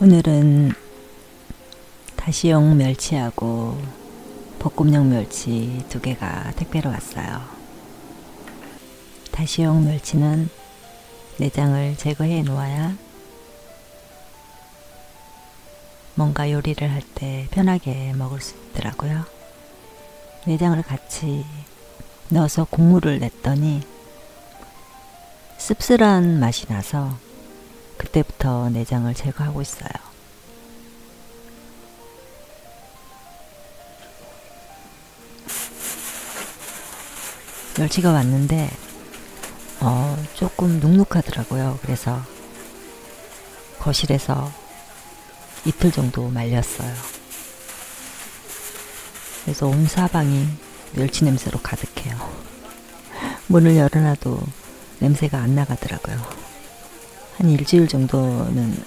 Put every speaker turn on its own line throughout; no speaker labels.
오늘은 다시용 멸치하고 볶음용 멸치 2개가 택배로 왔어요. 다시용 멸치는 내장을 제거해 놓아야 뭔가 요리를 할 때 편하게 먹을 수 있더라고요. 내장을 같이 넣어서 국물을 냈더니 씁쓸한 맛이 나서 그때부터 내장을 제거하고 있어요. 멸치가 왔는데 조금 눅눅하더라고요. 그래서 거실에서 이틀 정도 말렸어요. 그래서 온 사방이 멸치 냄새로 가득해요. 문을 열어놔도 냄새가 안 나가더라고요. 한 일주일 정도는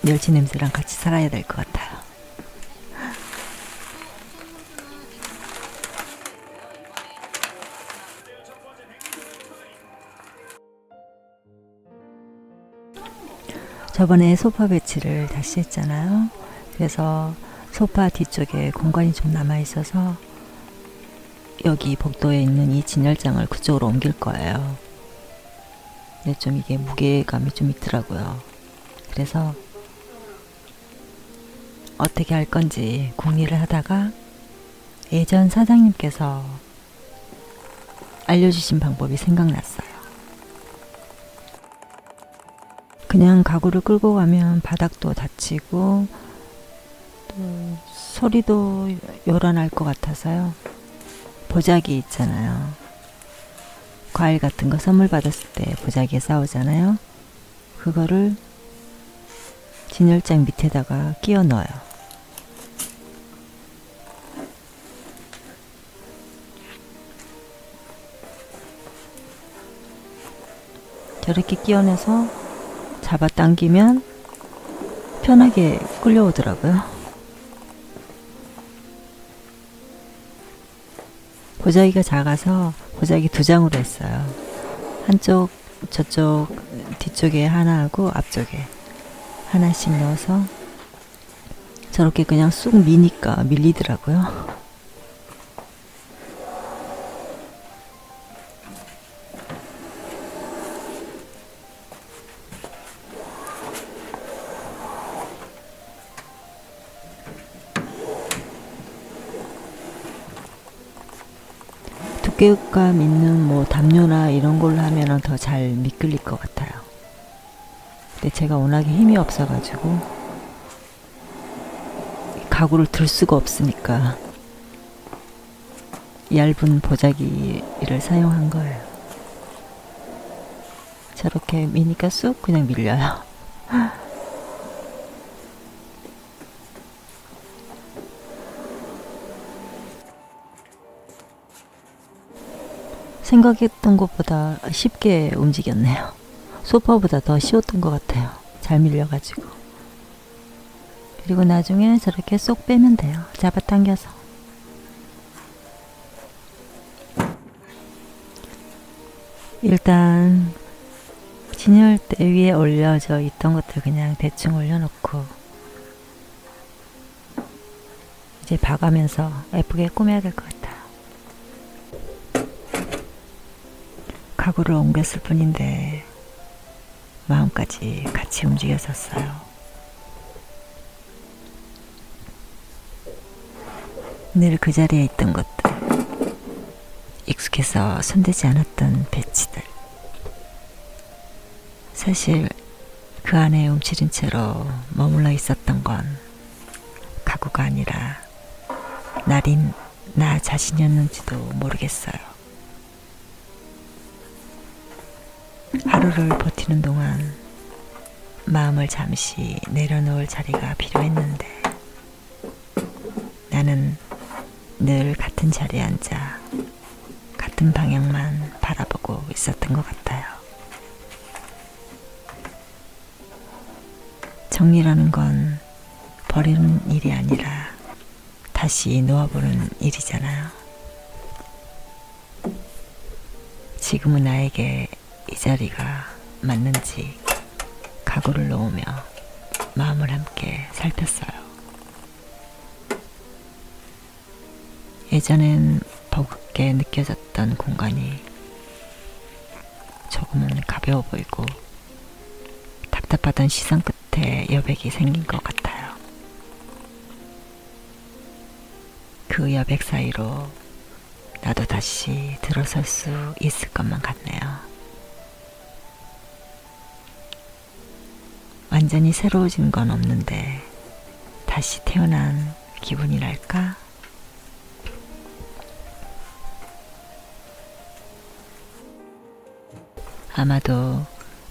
멸치 냄새랑 같이 살아야 될 것 같아요. 저번에 소파 배치를 다시 했잖아요. 그래서 소파 뒤쪽에 공간이 좀 남아 있어서 여기 복도에 있는 이 진열장을 그쪽으로 옮길 거예요. 근데 좀 이게 무게감이 좀 있더라고요. 그래서 어떻게 할 건지 궁리를 하다가 예전 사장님께서 알려주신 방법이 생각났어요. 그냥 가구를 끌고 가면 바닥도 다치고 또 소리도 요란할 것 같아서요. 보자기 있잖아요. 과일 같은 거 선물 받았을 때 보자기에 싸우잖아요. 그거를 진열장 밑에다가 끼워 넣어요. 저렇게 끼워내서 잡아당기면 편하게 끌려오더라고요. 보자기가 작아서 보자기 2장으로 했어요. 한쪽 저쪽 뒤쪽에 하나 하고 앞쪽에 하나씩 넣어서 저렇게 그냥 쑥 미니까 밀리더라고요. 두께감 있는 뭐 담요나 이런 걸로 하면 더 잘 미끌릴 것 같아요. 근데 제가 워낙에 힘이 없어가지고 가구를 들 수가 없으니까 얇은 보자기를 사용한 거예요. 저렇게 미니까 쑥 그냥 밀려요. 생각했던 것보다 쉽게 움직였네요. 소파보다 더 쉬웠던 것 같아요. 잘 밀려가지고. 그리고 나중에 저렇게 쏙 빼면 돼요. 잡아당겨서. 일단 진열대 위에 올려져 있던 것들 그냥 대충 올려놓고 이제 봐가면서 예쁘게 꾸며야 될 것 같아요. 가구를 옮겼을 뿐인데 마음까지 같이 움직였었어요. 늘 그 자리에 있던 것들, 익숙해서 손대지 않았던 배치들, 사실 그 안에 움츠린 채로 머물러 있었던 건 가구가 아니라 나 자신이었는지도 모르겠어요. 하루를 버티는 동안 마음을 잠시 내려놓을 자리가 필요했는데 나는 늘 같은 자리에 앉아 같은 방향만 바라보고 있었던 것 같아요. 정리라는 건 버리는 일이 아니라 다시 놓아보는 일이잖아요. 지금은 나에게 이 자리가 맞는지 가구를 놓으며 마음을 함께 살폈어요. 예전엔 버겁게 느껴졌던 공간이 조금은 가벼워 보이고 답답하던 시선 끝에 여백이 생긴 것 같아요. 그 여백 사이로 나도 다시 들어설 수 있을 것만 같네요. 완전히 새로워진 건 없는데 다시 태어난 기분이랄까? 아마도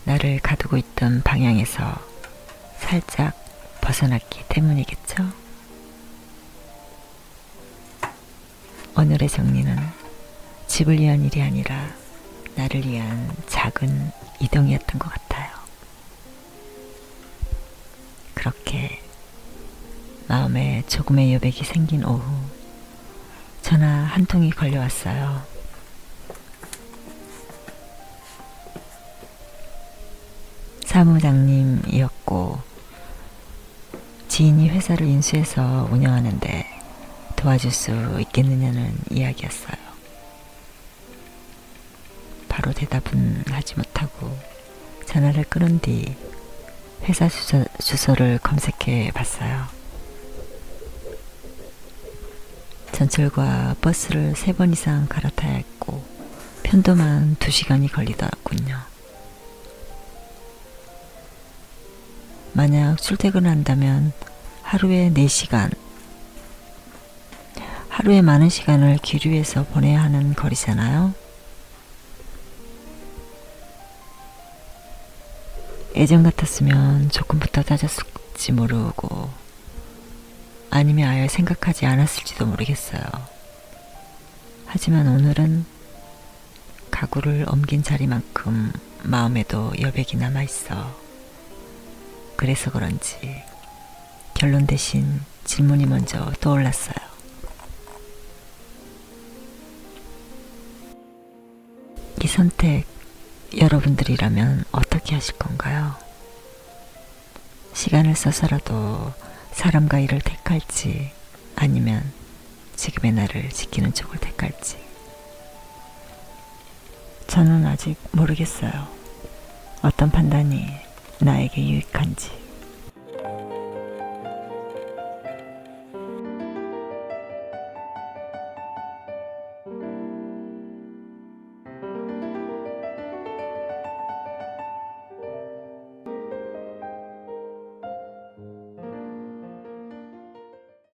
나를 가두고 있던 방향에서 살짝 벗어났기 때문이겠죠? 오늘의 정리는 집을 위한 일이 아니라 나를 위한 작은 이동이었던 것 같아요. 그렇게 마음에 조금의 여백이 생긴 오후, 전화 한 통이 걸려왔어요. 사무장님이었고 지인이 회사를 인수해서 운영하는데 도와줄 수 있겠느냐는 이야기였어요. 바로 대답은 하지 못하고 전화를 끊은 뒤 회사 주소를 검색해 봤어요. 전철과 버스를 3번 이상 갈아타야 했고 편도만 2시간이 걸리더군요. 만약 출퇴근을 한다면 하루에 4시간, 하루에 많은 시간을 길 위에서 보내야 하는 거리잖아요. 예전 같았으면 조금부터 따졌을지 모르고 아니면 아예 생각하지 않았을지도 모르겠어요. 하지만 오늘은 가구를 옮긴 자리만큼 마음에도 여백이 남아있어. 그래서 그런지 결론 대신 질문이 먼저 떠올랐어요. 이 선택 여러분들이라면 어떻게 하실 건가요? 시간을 써서라도 사람과 일을 택할지 아니면 지금의 나를 지키는 쪽을 택할지 저는 아직 모르겠어요. 어떤 판단이 나에게 유익한지.